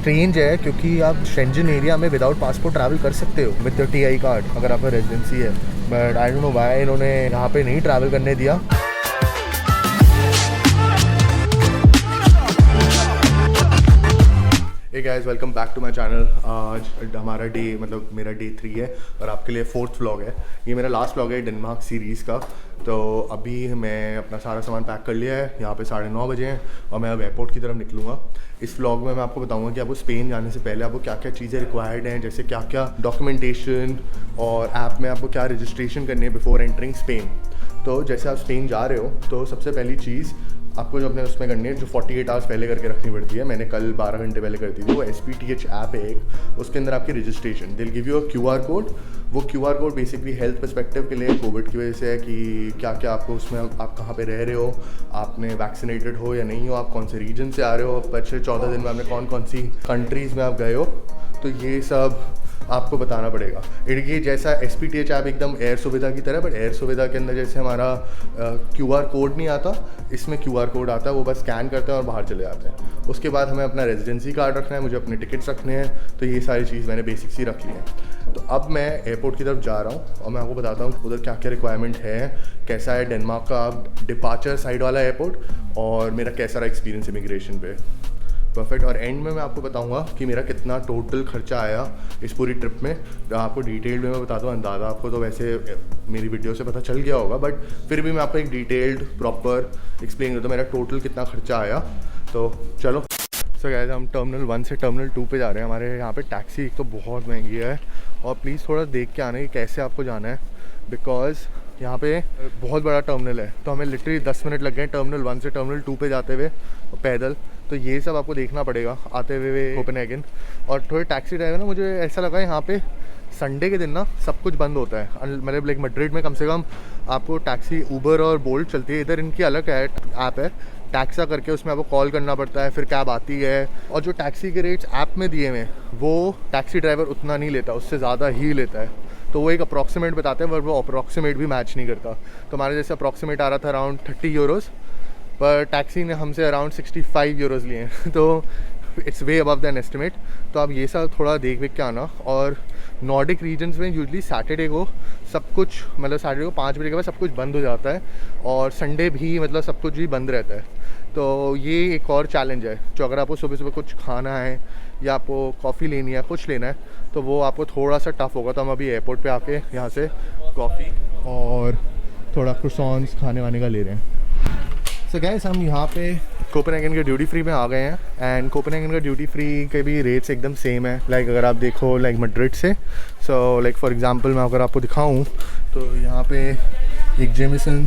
Strange है क्योंकि आप शेंजन एरिया में विदाउट पासपोर्ट ट्रैवल कर सकते हो विद TI कार्ड अगर आपका रेजिडेंसी है, but I don't know why इन्होंने यहाँ पे नहीं ट्रैवल करने दिया। Hey guys, welcome back to my channel. आज हमारा डे मतलब मेरा डे 3 है और आपके लिए 4th व्लॉग है। ये मेरा लास्ट व्लॉग है डेनमार्क सीरीज़ का। तो अभी मैं अपना सारा सामान पैक कर लिया है, यहाँ पे 9:30 बजे हैं और मैं अब एयरपोर्ट की तरफ निकलूँगा। इस व्लॉग में मैं आपको बताऊँगा कि आपको स्पेन जाने से पहले आपको क्या क्या चीज़ें रिक्वायर्ड हैं, जैसे क्या क्या डॉक्यूमेंटेशन और ऐप में आपको क्या रजिस्ट्रेशन करनी है बिफोर एंटरिंग स्पेन। तो जैसे आप स्पेन जा रहे हो तो सबसे पहली चीज़ आपको जो अपने उसमें करनी है, जो 48 आवर्स पहले करके रखनी पड़ती है, मैंने कल 12 घंटे पहले कर दी थी, वो SPTH ऐप है एक, उसके अंदर आपकी रजिस्ट्रेशन दिल give you a QR code. वो QR code basically health perspective के लिए कोविड की वजह से है कि क्या क्या आपको उसमें आप कहाँ पे रह रहे हो, आपने वैक्सीनेटेड हो या नहीं हो, आप कौन से रीजन से आ रहे हो, पिछले 14 दिन में आपने कौन कौन सी कंट्रीज़ में आप गए हो, तो ये सब आपको बताना पड़ेगा। ये जैसा SPTH ऐप एकदम एयर सुविधा की तरह, बट एयर सुविधा के अंदर जैसे हमारा QR कोड नहीं आता, इसमें QR कोड आता है, वो बस स्कैन करते हैं और बाहर चले जाते हैं। उसके बाद हमें अपना रेजिडेंसी कार्ड रखना है, मुझे अपने टिकट्स रखने हैं, तो ये सारी चीज़ मैंने बेसिक सी रख ली है। तो अब मैं एयरपोर्ट की तरफ जा रहा हूँ और मैं आपको बताता हूँ उधर क्या क्या रिक्वायरमेंट है, कैसा है डेनमार्क का डिपार्चर साइड वाला एयरपोर्ट और मेरा कैसा रहा एक्सपीरियंस इमिग्रेशन पे। परफेक्ट। और एंड में मैं आपको बताऊंगा कि मेरा कितना टोटल खर्चा आया इस पूरी ट्रिप में। आपको डिटेल में मैं बताता हूँ, अंदाज़ा आपको तो वैसे मेरी वीडियो से पता चल गया होगा, बट फिर भी मैं आपको एक डिटेल्ड प्रॉपर एक्सप्लेन करता हूँ मेरा टोटल कितना खर्चा आया। तो चलो सो गाइस, हम टर्मिनल 1 से टर्मिनल 2 पे जा रहे हैं। हमारे यहाँ पे टैक्सी एक तो बहुत महंगी है और प्लीज़ थोड़ा देख के आना कि कैसे आपको जाना है, बिकॉज़ यहाँ पे बहुत बड़ा टर्मिनल है, तो हमें लिटरली 10 मिनट लग गए टर्मिनल 1 से टर्मिनल 2 पे जाते हुए पैदल। तो ये सब आपको देखना पड़ेगा आते हुए कोपेनहेगन। और थोड़े टैक्सी ड्राइवर ना, मुझे ऐसा लगा यहाँ पे संडे के दिन ना सब कुछ बंद होता है। मतलब लाइक मैड्रिड में कम से कम आपको टैक्सी उबर और बोल्ट चलती है, इधर इनकी अलग ऐप है टैक्सा करके, उसमें आपको कॉल करना पड़ता है, फिर कैब आती है। और जो टैक्सी के रेट्स ऐप में दिए हुए वो टैक्सी ड्राइवर उतना नहीं लेता, उससे ज़्यादा ही लेता है। तो वो एक अप्रॉक्सीमेट बताते हैं, पर वो अप्रॉक्सीमेट भी मैच नहीं करता। तो हमारे जैसे अप्रॉक्सीमेट आ रहा था अराउंड 30 यूरोज़, पर टैक्सी ने हमसे अराउंड 65 यूरोज़ लिए हैं। तो it's way above than estimate. तो आप ये सब थोड़ा देख के आना। और नॉर्डिक रीजन्स में यूजली सैटरडे को सब कुछ, मतलब सैटरडे को 5 बजे के बाद सब कुछ बंद हो जाता है और संडे भी मतलब सब कुछ भी बंद रहता है। तो ये एक और चैलेंज है, जो अगर आपको सुबह सुबह कुछ खाना है या आपको कॉफ़ी लेनी है, कुछ लेना है, तो वो आपको थोड़ा सा टफ होगा। तो हम अभी एयरपोर्ट पे आके यहाँ से कॉफ़ी और थोड़ा क्रोसॉन्स खाने वाने का ले रहे हैं। सो गाइस, हम यहाँ पे कोपेनहेगन के ड्यूटी फ्री में आ गए हैं एंड कोपेनहेगन का ड्यूटी फ्री के भी रेट्स एकदम सेम है। लाइक अगर आप देखो लाइक मैड्रिड से, सो लाइक फॉर एग्जांपल मैं अगर आपको दिखाऊँ तो यहाँ पे एक जेमिसन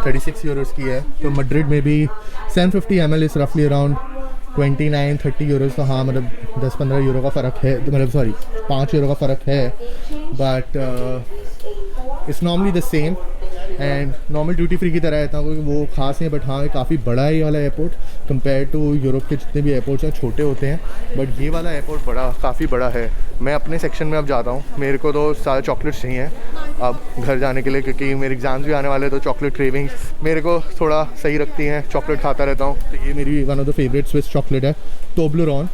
36 यूरोज़ की है, तो मैड्रिड में भी 750 ml इज़ रफली अराउंड 29-30 यूरोज़। तो हाँ, मतलब 10-15 यूरो का फ़र्क है, तो मतलब सॉरी 5 यूरो का फ़र्क है, but it's normally the same and normal duty free की तरह है, इतना कोई वो खास है। बट हाँ, ये काफ़ी बड़ा है ये वाला एयरपोर्ट, कंपेयर टू यूरोप के जितने भी एयरपोर्ट्स हैं छोटे होते हैं, बट ये वाला एयरपोर्ट काफ़ी बड़ा है। मैं अपने सेक्शन में अब जाता हूँ, मेरे को तो सारे चॉकलेट्स चाहिए अब घर जाने के लिए, क्योंकि मेरे एग्ज़ाम्स भी आने वाले, तो चॉकलेट क्रेविंग्स मेरे को थोड़ा सही रखती हैं, चॉकलेट खाता रहता हूँ। तो ये मेरी one of the favourite Swiss chocolate है, टोब्लरोन।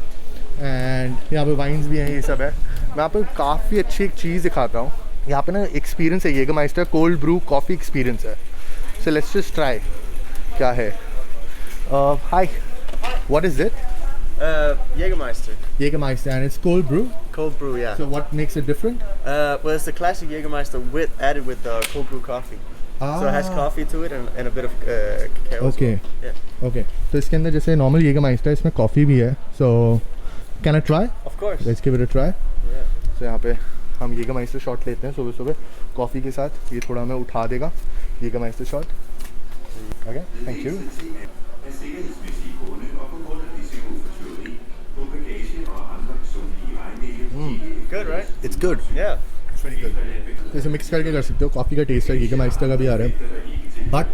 एंड यहाँ पे वाइन्स भी हैं, ये सब है। मैं आपको काफ़ी अच्छी एक चीज़ दिखाता हूँ। यहाँ पे ना एक्सपीरियंस है, Jagermeister cold brew coffee experience है। सो लेट्स जस्ट ट्राई क्या है। Hi, what is it? Jägermeister, and it's cold brew. Cold brew, yeah. So what makes it different? Well, it's the classic Jägermeister added with cold brew coffee. So it has coffee to it and a bit of cacao. Okay. Yeah. Okay. तो इसके अंदर जैसे normal Jägermeister है, इसमें coffee भी है। So can I try? Of course. Let's give it a try. Yeah. So यहाँ पे हम Jägermeister शॉट लेते हैं सुबह सुबह कॉफ़ी के साथ। ये थोड़ा हमें उठा देगा Jägermeister shot. Okay, thank you. Good, right? It's good. Yeah. It's very good. तो इसे मिक्स करके कर सकते हो। कॉफ़ी का टेस्ट है, Jägermeister का भी आ रहा है, बट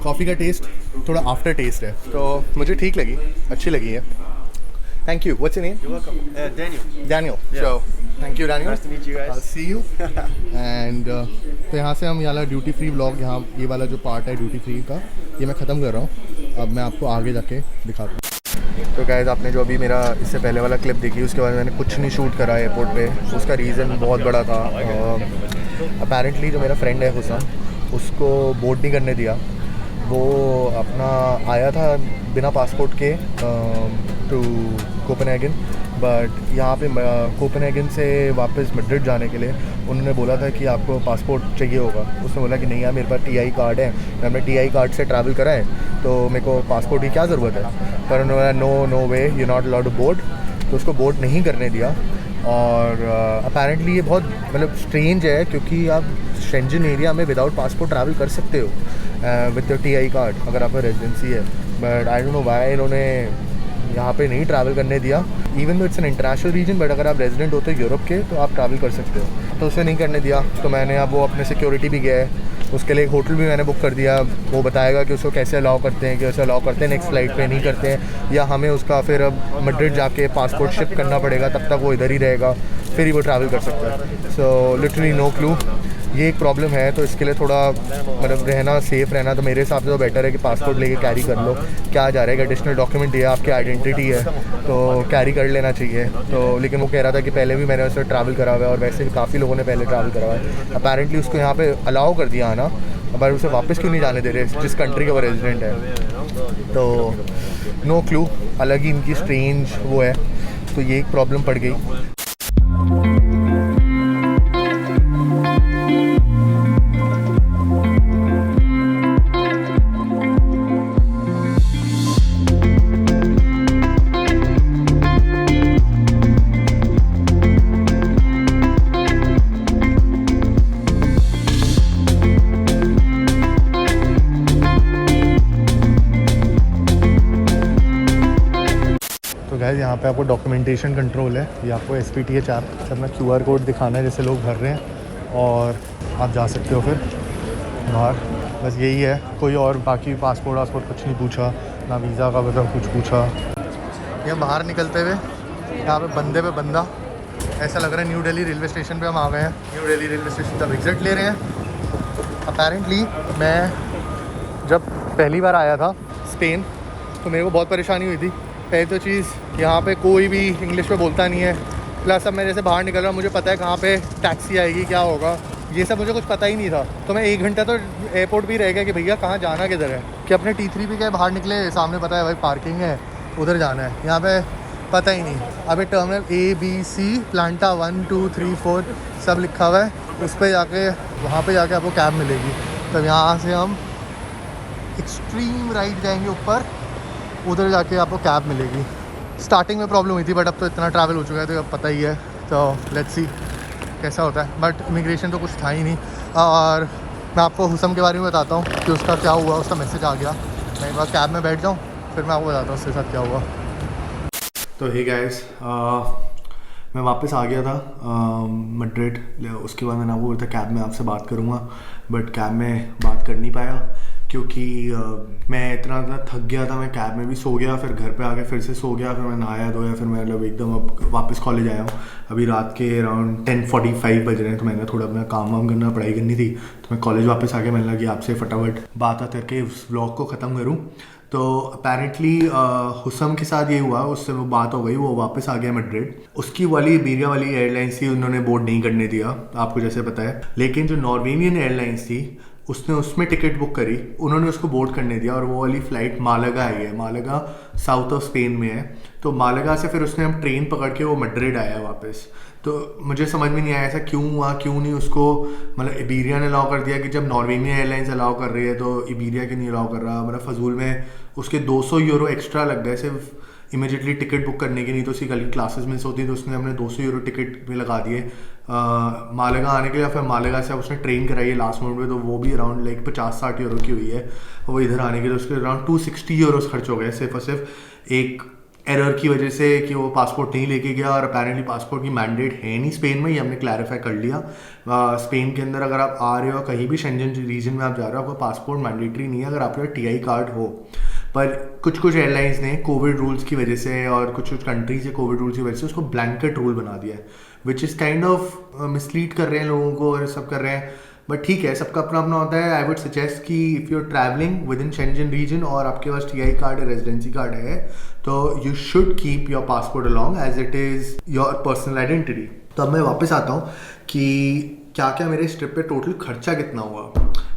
कॉफ़ी का टेस्ट थोड़ा आफ्टर टेस्ट है, तो मुझे ठीक लगी, अच्छी लगी है। Thank you. What's your name? You're welcome. Daniel. Daniel. Yeah. So thank you, Daniel. Nice to meet you guys. I'll see you. And तो यहाँ से हम ये वाला ड्यूटी फ्री व्लॉग, यहाँ ये वाला जो पार्ट है ड्यूटी फ्री का, ये मैं ख़त्म कर रहा हूँ। अब मैं आपको आगे जाके दिखाता हूँ। तो गाइस आपने जो अभी मेरा इससे पहले वाला क्लिप देखी उसके बाद मैंने कुछ नहीं शूट करा एयरपोर्ट पे। उसका रीज़न बहुत बड़ा था। अपेरेंटली जो मेरा फ्रेंड है हुसैन, उसको बोर्ड नहीं करने दिया। वो अपना आया था बिना पासपोर्ट के टू कोपेनहेगन, बट यहाँ पे कोपेनहेगन से वापस मैड्रिड जाने के लिए उन्होंने बोला था कि आपको पासपोर्ट चाहिए होगा। उसने बोला कि नहीं यार मेरे पास टीआई कार्ड है, मैंने टीआई कार्ड से ट्रैवल करा है तो मेरे को पासपोर्ट की क्या ज़रूरत है। पर उन्होंने no way, you not allowed to board, तो उसको बोर्ड नहीं करने दिया। और अपेरेंटली ये बहुत मतलब स्ट्रेंज है क्योंकि आप शेंजन एरिया में विदाउट पासपोर्ट ट्रैवल कर सकते हो विद योर टीआई कार्ड अगर आपका रेजिडेंसी है। But I don't know why इन्होंने यहाँ पे नहीं ट्रैवल करने दिया। Even though it's an international region, but अगर आप रेजिडेंट होते हो यूरोप के तो आप ट्रैवल कर सकते हो। तो उसे नहीं करने दिया। तो मैंने अब वो अपने सिक्योरिटी भी गया है, उसके लिए एक होटल भी मैंने बुक कर दिया। वो बताएगा कि उसको कैसे अलाउ करते हैं, कि उसे अलाउ करते हैं नेक्स्ट फ्लाइट पे, नहीं करते हैं, या हमें उसका फिर अब मैड्रिड जाके पासपोर्ट शिप करना पड़ेगा, तब तक वो इधर ही रहेगा, फिर ही वो ट्रैवल कर सकता है। So literally no clue. ये एक प्रॉब्लम है, तो इसके लिए थोड़ा मतलब रहना, सेफ़ रहना तो मेरे हिसाब से तो बेटर है कि पासपोर्ट लेके कैरी कर लो। क्या जा रहा है, एडिशनल डॉक्यूमेंट ये आपकी आइडेंटिटी है तो कैरी कर लेना चाहिए। तो लेकिन वो कह रहा था कि पहले भी मैंने उससे ट्रैवल करा हुआ है और वैसे भी काफ़ी लोगों ने पहले ट्रैवल करा हुआ है। अपेरेंटली उसको यहाँ पे अलाउ कर दिया आना, पर उसे वापस क्यों नहीं जाने दे रहे जिस कंट्री का वो रेजिडेंट है। तो नो क्लू, अलग ही इनकी स्ट्रेंज वो है। तो ये एक प्रॉब्लम पड़ गई। गाइस यहाँ पे आपको डॉक्यूमेंटेशन कंट्रोल है, ये आपको SPTH ऐप से अपना QR कोड दिखाना है जैसे लोग भर रहे हैं, और आप जा सकते हो फिर बाहर। बस यही है, कोई और बाकी पासपोर्ट वासपोर्ट कुछ नहीं पूछा, ना वीज़ा का मतलब कुछ पूछा। यहाँ बाहर निकलते हुए यहाँ पे बंदे पे बंदा, ऐसा लग रहा है न्यू दिल्ली रेलवे स्टेशन पर हम आ गए हैं। न्यू दिल्ली रेलवे स्टेशन तब एग्जिट ले रहे हैं। अपेरेंटली मैं जब पहली बार आया था स्पेन तो मेरे को बहुत परेशानी हुई थी। पहली तो चीज़ यहाँ पे कोई भी इंग्लिश में बोलता नहीं है, प्लस अब मैं जैसे बाहर निकल रहा हूँ मुझे पता है कहाँ पे टैक्सी आएगी, क्या होगा, ये सब मुझे कुछ पता ही नहीं था। तो मैं 1 घंटा तो एयरपोर्ट भी रह गया कि भैया कहाँ जाना किधर है, कि अपने T3 भी गए, बाहर निकले, सामने पता है भाई पार्किंग है, उधर जाना है, यहाँ पे पता ही नहीं। अभी टर्मिनल ABC प्लांटा 1 2 3 4 सब लिखा हुआ है, उस पर जाके वहाँ पर जाके आपको कैब मिलेगी। तब यहाँ से हम एक्सट्रीम राइट जाएंगे ऊपर, उधर जाके आपको कैब मिलेगी। स्टार्टिंग में प्रॉब्लम हुई थी, बट अब तो इतना ट्रैवल हो चुका है तो अब पता ही है। तो लेट्स सी कैसा होता है। बट इमिग्रेशन तो कुछ था ही नहीं। और मैं आपको हुसम के बारे में बताता हूँ कि उसका क्या हुआ। उसका मैसेज आ गया, मैं एक बार कैब में बैठ जाऊँ फिर मैं आपको बताता हूँ उसके साथ क्या हुआ। तो हे गाइस, मैं वापस आ गया था मैड्रिड। उसके बाद मैंने आपको बोला था कैब में आपसे बात करूँगा, बट कैब में बात कर नहीं पाया क्योंकि मैं इतना थक गया था। मैं कैब में भी सो गया, फिर घर पे आके फिर से सो गया, फिर मैं नहाया धोया, फिर मैं मतलब एकदम अब वापस कॉलेज आया हूँ। अभी रात के अराउंड 10:45 बज रहे हैं, तो मैंने थोड़ा अपना काम वाम करना, पढ़ाई करनी थी, तो मैं कॉलेज वापस आके मैंने लगा कि आपसे फटाफट बात करके उस व्लॉग को ख़त्म करूँ। तो अपेरेंटली हुसम के साथ ये हुआ, उससे वो बात हो गई, वो वापस आ गया मैड्रिड। उसकी वाली इबेरिया वाली एयरलाइंस थी, उन्होंने बोर्ड नहीं करने दिया आपको जैसे पता है। लेकिन जो नॉर्वेजियन एयरलाइंस थी उसने उसमें टिकट बुक करी, उन्होंने उसको बोर्ड करने दिया, और वो वाली फ़्लाइट मालागा आई है। मालागा साउथ ऑफ स्पेन में है, तो मालागा से फिर उसने हम ट्रेन पकड़ के वो मैड्रिड आया वापस। तो मुझे समझ में नहीं आया ऐसा क्यों हुआ, क्यों नहीं उसको मतलब इबेरिया ने अलाउ कर दिया, कि जब नॉर्वेजियन एयरलाइंस अलाउ कर रही है तो इबेरिया क्यों नहीं अलाउ कर रहा। मतलब फजूल में उसके 200 यूरो एक्स्ट्रा लग गए सिर्फ इमीडिएटली टिकट बुक करने की, नहीं तो उसकी कल क्लासेस मिस होती, तो उसने हमने 200 यूरो टिकट में लगा दिए मालेगा आने के लिए। फिर मालेगा से उसने ट्रेन कराई है लास्ट मोमेंट में, तो वो भी अराउंड लाइक 50-60 यूरो की हुई है। वो इधर आने के लिए उसके अराउंड 260 यूरोस खर्च हो गए सिर्फ और सिर्फ एक एरर की वजह से कि वो पासपोर्ट नहीं लेके गया। और अपेरेंटली पासपोर्ट की मैंडेट है नहीं स्पेन में, ये हमने क्लैरिफाई कर लिया। स्पेन के अंदर अगर आप आ रहे हो, कहीं भी शेंजन रीजन में आप जा रहे हो, आपका पासपोर्ट मैंडेटरी नहीं है अगर आपके पास TI कार्ड हो। पर कुछ एयरलाइंस ने कोविड रूल्स की वजह से और कुछ कंट्रीज के कोविड रूल्स की वजह से उसको ब्लैंकेट रूल बना दिया है, which is kind of mislead कर रहे हैं लोगों को और सब कर रहे हैं। बट ठीक है, सबका अपना अपना होता है। आई वुड सजेस्ट कि if you are travelling within Schengen region और आपके पास TI कार्ड या रेजिडेंसी कार्ड है, तो you should keep your passport along as it is your personal identity. तो अब मैं वापस आता हूँ कि क्या क्या मेरे इस ट्रिप पे टोटल खर्चा कितना हुआ।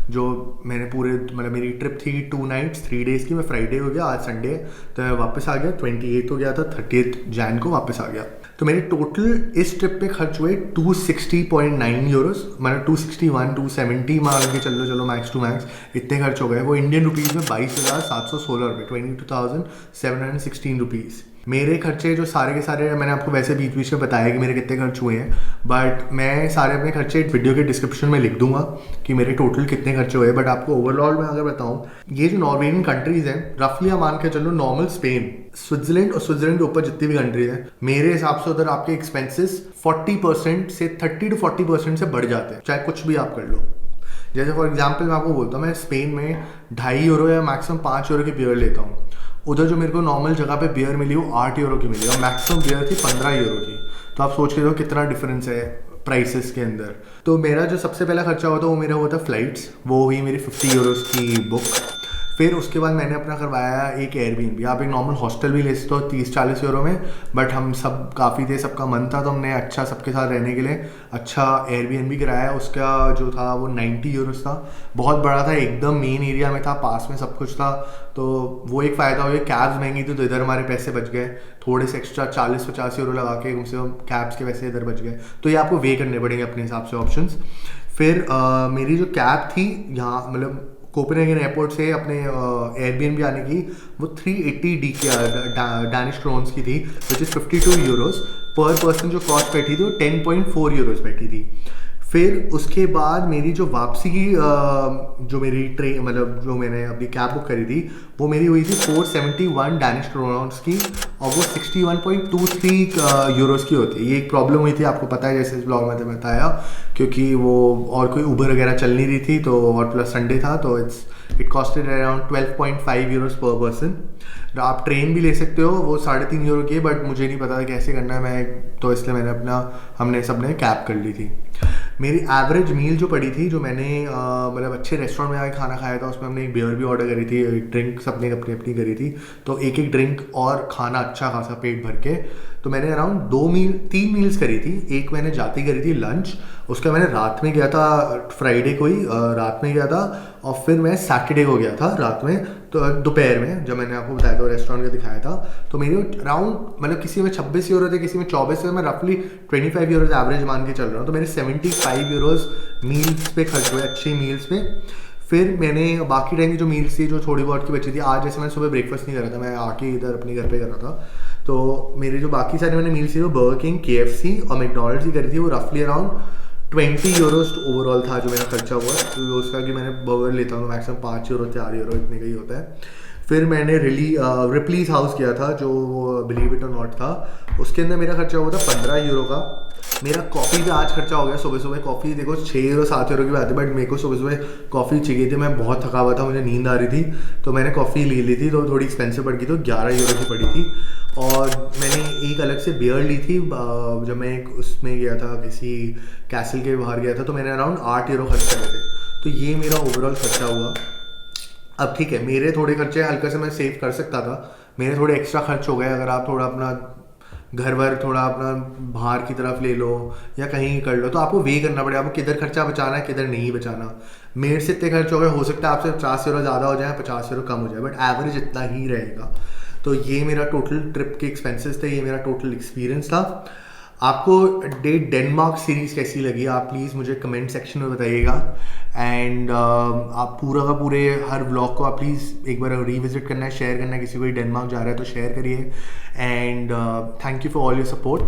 जो मैंने पूरे मतलब मेरी ट्रिप थी 2 नाइट्स 3 डेज़ की। मैं फ्राइडे हो गया, आज संडे है, तो मैं वापस आ गया। 28 हो गया था, 30 जैन को वापस आ गया। तो मेरे टोटल इस ट्रिप पे खर्च हुए 260.9 यूरोस, मतलब 261 270 मान के चलो मैक्स टू मैक्स इतने खर्च हो गए। वो इंडियन रुपीज़ में 22,716 रुपये, 22,716 रुपीज़। मेरे खर्चे जो सारे के सारे मैंने आपको वैसे बीच बीच में बताया कि मेरे कितने खर्च हुए हैं, बट मैं सारे अपने खर्चे वीडियो के डिस्क्रिप्शन में लिख दूंगा कि मेरे टोटल कितने खर्चे हुए। बट आपको ओवरऑल में अगर बताऊं, ये जो नॉर्वेजियन कंट्रीज हैं, रफली आप मान के चलो नॉर्मल स्पेन, स्विट्जरलैंड और स्विट्जरलैंड के ऊपर जितनी भी कंट्रीज हैं, मेरे हिसाब से उधर आपके एक्सपेंसेस 40% से 30 to 40% से बढ़ जाते हैं, चाहे कुछ भी आप कर लो। जैसे फॉर एग्जाम्पल मैं आपको बोलता हूँ, मैं स्पेन में 2.5 यूरो या मैक्सिमम 5 यूरो की बियर लेता हूँ। उधर जो मेरे को नॉर्मल जगह पे बियर मिली वो 8 यूरो की मिली और मैक्सिमम बियर थी 15 यूरो की। तो आप सोच के देखो कितना डिफरेंस है प्राइसेस के अंदर। तो मेरा जो सबसे पहला खर्चा हुआ था वो मेरा हुआ था फ्लाइट्स, वो हुई मेरी 50 यूरोस की बुक। फिर उसके बाद मैंने अपना करवाया एक एयरबीएनबी। आप एक नॉर्मल हॉस्टल भी ले सकते हो 30-40 यूरो में, बट हम सब काफ़ी थे, सबका मन था, तो हमने अच्छा सबके साथ रहने के लिए अच्छा एयरबीएनबी कराया। उसका जो था वो 90 यूरोस था, बहुत बड़ा था, एकदम मेन एरिया में था, पास में सब कुछ था। तो वो एक फ़ायदा हो गया। कैब्स महंगी थी तो इधर हमारे पैसे बच गए, थोड़े से एक्स्ट्रा 40-50 यूरो लगा के कम से कम कैब्स के पैसे इधर बच गए। तो ये आपको वे करने पड़ेंगे अपने हिसाब से ऑप्शंस। फिर मेरी जो कैब थी यहाँ मतलब कोपेनहेगन एयरपोर्ट से अपने एयरबीएनबी आने की, वो 380 डैनिश क्रोन्स की थी, विच इज़ 52 यूरोस पर पर्सन। जो कॉस्ट बैठी थी वो 10.4 यूरोस बैठी थी। फिर उसके बाद मेरी जो वापसी की जो मेरी ट्रेन मतलब जो मैंने अपनी कैब बुक करी थी वो मेरी हुई थी 471 डैनिश क्रोन्स की, और वो 61.23 यूरोस की होती है। ये एक प्रॉब्लम हुई थी, आपको पता है, जैसे इस ब्लॉग में बताया, क्योंकि वो और कोई उबर वगैरह चल नहीं रही थी, तो और प्लस संडे था, तो इट कॉस्टेड अराउंड 12.5 यूरोस पर पर्सन। आप ट्रेन भी ले सकते हो, वो 3.5 यूरो की है, बट मुझे नहीं पता था कैसे करना है मैं, तो इसलिए हमने सबने कैब कर ली थी। मेरी एवरेज मील जो पड़ी थी, जो मैंने मतलब अच्छे रेस्टोरेंट में आके खाना खाया था, उसमें हमने एक बियर भी ऑर्डर करी थी, एक ड्रिंक सबने अपनी अपनी करी थी, तो एक ड्रिंक और खाना अच्छा खासा पेट भर के। तो मैंने अराउंड 3 मील्स करी थी। एक मैंने जाती करी थी लंच, उसका मैंने रात में गया था, फ्राइडे को ही रात में गया था, और फिर मैं सैटरडे को गया था रात में, तो दोपहर में, जब मैंने आपको बताया था रेस्टोरेंट का दिखाया था। तो मेरे अराउंड मतलब किसी में 26 यूरो थे, किसी में 24 थे, मैं रफली 25 यूरोज एवरेज मान के चल रहा हूँ। तो मेरे 75 यूरोज मील्स पे खर्च हुए, अच्छी मील्स पे। फिर मैंने बाकी टाइम की जो मील्स थी, जो थोड़ी बहुत की बची थी, आज जैसे मैंने सुबह ब्रेकफास्ट नहीं करा था, मैं आके इधर अपने घर पे कर रहा था, तो मेरी जो बाकी सारी मैंने मील्स थी वो बर्गर किंग, KFC और मैकडॉनल्ड्स ही करी थी। वो रफली अराउंड 20 यूरोज ओवरऑल था जो मेरा खर्चा हुआ। तो उसका कि मैंने बर्गर लेता हूँ मैक्सिमम 5 यूरो 4 यूरो इतने का ही होता है। फिर मैंने रिप्लीज हाउस किया था, जो बिलीव इट और नॉट था, उसके अंदर मेरा खर्चा हुआ था 15 यूरो का। मेरा कॉफ़ी का आज खर्चा हो गया। सुबह सुबह कॉफ़ी देखो 6 यूरो 7 यूरो की बात है, बट मेरे को सुबह सुबह कॉफ़ी चाहिए थी, मैं बहुत थका हुआ था, मुझे नींद आ रही थी, तो मैंने कॉफ़ी ले ली थी, तो थोड़ी एक्सपेंसिव पड़ गई, तो 11 यूरो की पड़ी थी। और मैंने एक अलग से बियर ली थी, जब मैं उसमें गया था, किसी कैसल के बाहर गया था, तो मैंने अराउंड 8 यूरो खर्च करे थे। तो ये मेरा ओवरऑल खर्चा हुआ। अब ठीक है, मेरे थोड़े खर्चे हल्का से मैं सेव कर सकता था, मेरे थोड़े एक्स्ट्रा खर्च हो गए। अगर आप थोड़ा अपना घर वर थोड़ा अपना बाहर की तरफ ले लो या कहीं कर लो, तो आपको वे करना पड़ेगा, आपको किधर खर्चा बचाना है किधर नहीं बचाना। मेरे से इतने खर्च हो गए, हो सकता है आपसे 50 यूरो ज़्यादा हो जाए, 50 यूरो कम हो जाए, बट एवरेज इतना ही रहेगा। तो ये मेरा टोटल ट्रिप के एक्सपेंसेस थे, ये मेरा टोटल एक्सपीरियंस था। आपको डेनमार्क सीरीज़ कैसी लगी, आप प्लीज़ मुझे कमेंट सेक्शन में बताइएगा। एंड आप पूरा का पूरे हर व्लॉग को आप प्लीज़ एक बार रिविजिट करना है, शेयर करना है, किसी को डेनमार्क जा रहा है तो शेयर करिए। And thank you for all your support.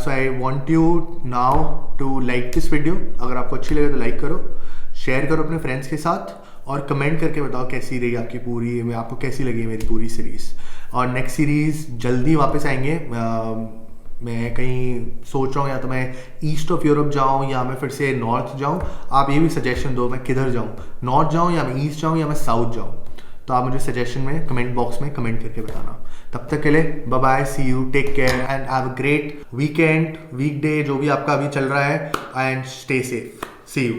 So I want you now to like this video. अगर आपको अच्छी लगे तो लाइक करो, शेयर करो अपने फ्रेंड्स के साथ, और कमेंट करके बताओ कैसी रही आपकी पूरी, आपको कैसी लगी मेरी पूरी सीरीज़। और नेक्स्ट सीरीज़ जल्दी वापस आएंगे। मैं कहीं सोच रहा हूँ, या तो मैं ईस्ट ऑफ यूरोप जाऊँ या मैं फिर से नॉर्थ जाऊँ। आप ये भी सजेशन दो, मैं किधर जाऊँ, नॉर्थ जाऊँ या मैं ईस्ट जाऊँ या मैं साउथ जाऊँ, तो आप मुझे सजेशन में कमेंट बॉक्स में कमेंट करके बताना। तब तक के लिए bye bye, see you, take care and have a great weekend, weekday, जो भी आपका अभी चल रहा है, and stay safe. See you.